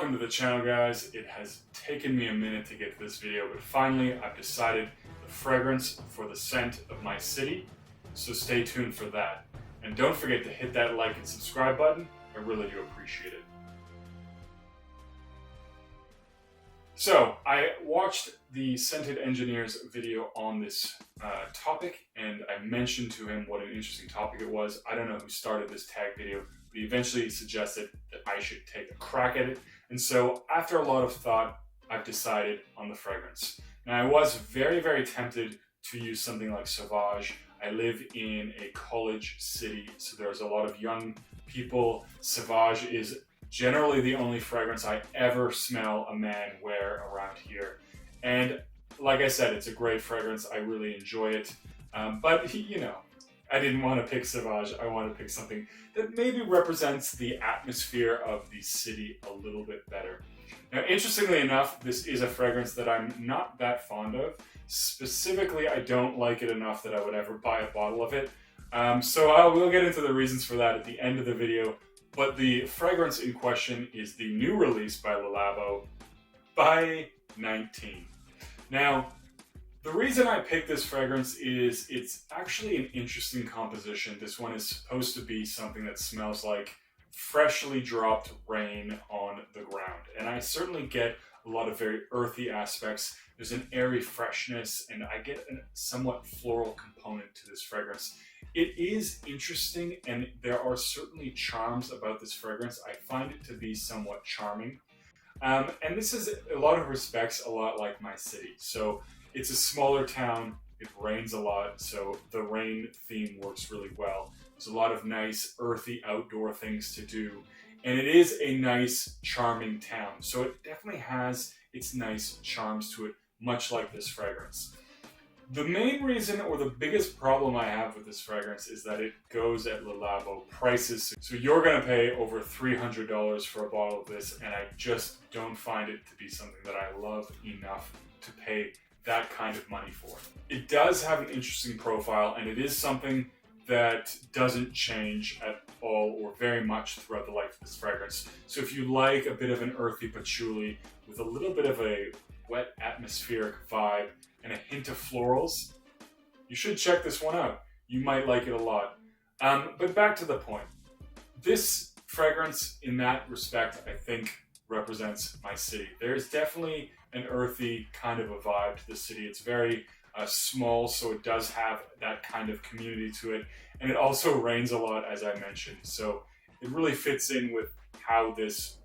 Welcome to the channel, guys. It has taken me a minute to get to this video, but finally I've decided the fragrance for the scent of my city, so stay tuned for that. And don't forget to hit that like and subscribe button. I really do appreciate it. So I watched the Scented Engineer's video on this topic, and I mentioned to him what an interesting topic it was. I don't know who started this tag video, but he eventually suggested that I should take a crack at it. And so after a lot of thought, I've decided on the fragrance. Now I was very, very tempted to use something like Sauvage. I live in a college city, so there's a lot of young people. Sauvage is generally the only fragrance I ever smell a man wear around here. And like I said, it's a great fragrance. I really enjoy it. But you know, I didn't want to pick Sauvage. I wanted to pick something that maybe represents the atmosphere of the city a little bit better. Now, interestingly enough, this is a fragrance that I'm not that fond of. Specifically, I don't like it enough that I would ever buy a bottle of it. So we'll get into the reasons for that at the end of the video. But the fragrance in question is the new release by Labo, Baie 19. Now, the reason I picked this fragrance is it's actually an interesting composition. This one is supposed to be something that smells like freshly dropped rain on the ground. And I certainly get a lot of very earthy aspects. There's an airy freshness, and I get a somewhat floral component to this fragrance. It is interesting, and there are certainly charms about this fragrance. I find it to be somewhat charming. And this is, a lot of respects, a lot like my city. So it's a smaller town, it rains a lot, so the rain theme works really well. There's a lot of nice earthy outdoor things to do, and it is a nice, charming town. So it definitely has its nice charms to it, much like this fragrance. The main reason, or the biggest problem I have with this fragrance, is that it goes at Labo prices. So you're gonna pay over $300 for a bottle of this, and I just don't find it to be something that I love enough to pay that kind of money for. It does have an interesting profile, and it is something that doesn't change at all or very much throughout the life of this fragrance. So if you like a bit of an earthy patchouli with a little bit of a wet atmospheric vibe and a hint of florals, you should check this one out. You might like it a lot. But back to the point. This fragrance, in that respect, I think represents my city. There's definitely an earthy kind of a vibe to the city. It's very small, so it does have that kind of community to it. And it also rains a lot, as I mentioned. So it really fits in with how this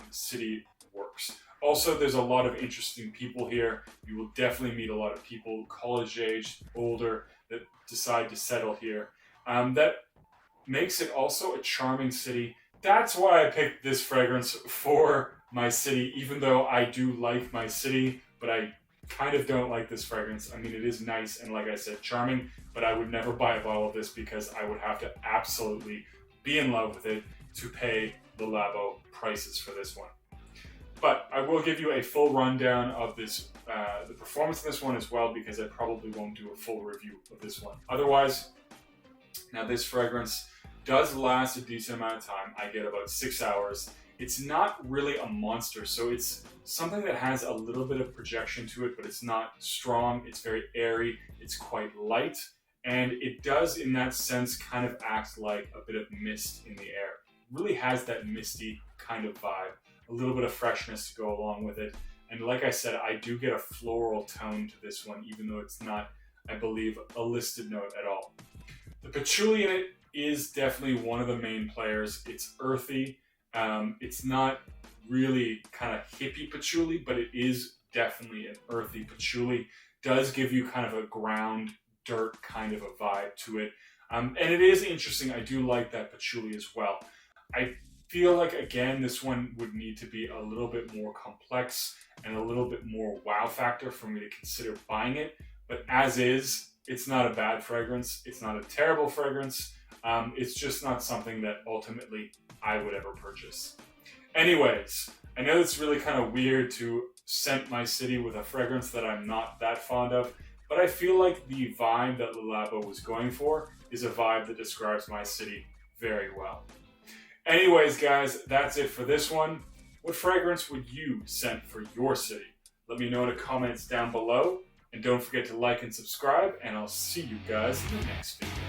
city works. Also, there's a lot of interesting people here. You will definitely meet a lot of people, college-aged, older, that decide to settle here. That makes it also a charming city. That's why I picked this fragrance for my city, even though I do like my city, but I kind of don't like this fragrance. I mean, it is nice and, like I said, charming, but I would never buy a bottle of this because I would have to absolutely be in love with it to pay the Labo prices for this one. But I will give you a full rundown of this, the performance of this one as well, because I probably won't do a full review of this one. Otherwise, now this fragrance does last a decent amount of time. I get about 6 hours. It's not really a monster, so it's something that has a little bit of projection to it, but it's not strong. It's very airy. It's quite light, and it does, in that sense, kind of act like a bit of mist in the air. It really has that misty kind of vibe. A little bit of freshness to go along with it. And like I said, I do get a floral tone to this one, even though it's not, I believe, a listed note at all. The patchouli in it is definitely one of the main players. It's earthy. It's not really kind of hippie patchouli, but it is definitely an earthy patchouli. Does give you kind of a ground, dirt kind of a vibe to it. And it is interesting. I do like that patchouli as well. I feel like, again, this one would need to be a little bit more complex and a little bit more wow factor for me to consider buying it. But as is, it's not a bad fragrance. It's not a terrible fragrance. It's just not something that ultimately I would ever purchase. Anyways, I know it's really kind of weird to scent my city with a fragrance that I'm not that fond of, but I feel like the vibe that Labo was going for is a vibe that describes my city very well. Anyways, guys, that's it for this one. What fragrance would you scent for your city? Let me know in the comments down below. And don't forget to like and subscribe, and I'll see you guys in the next video.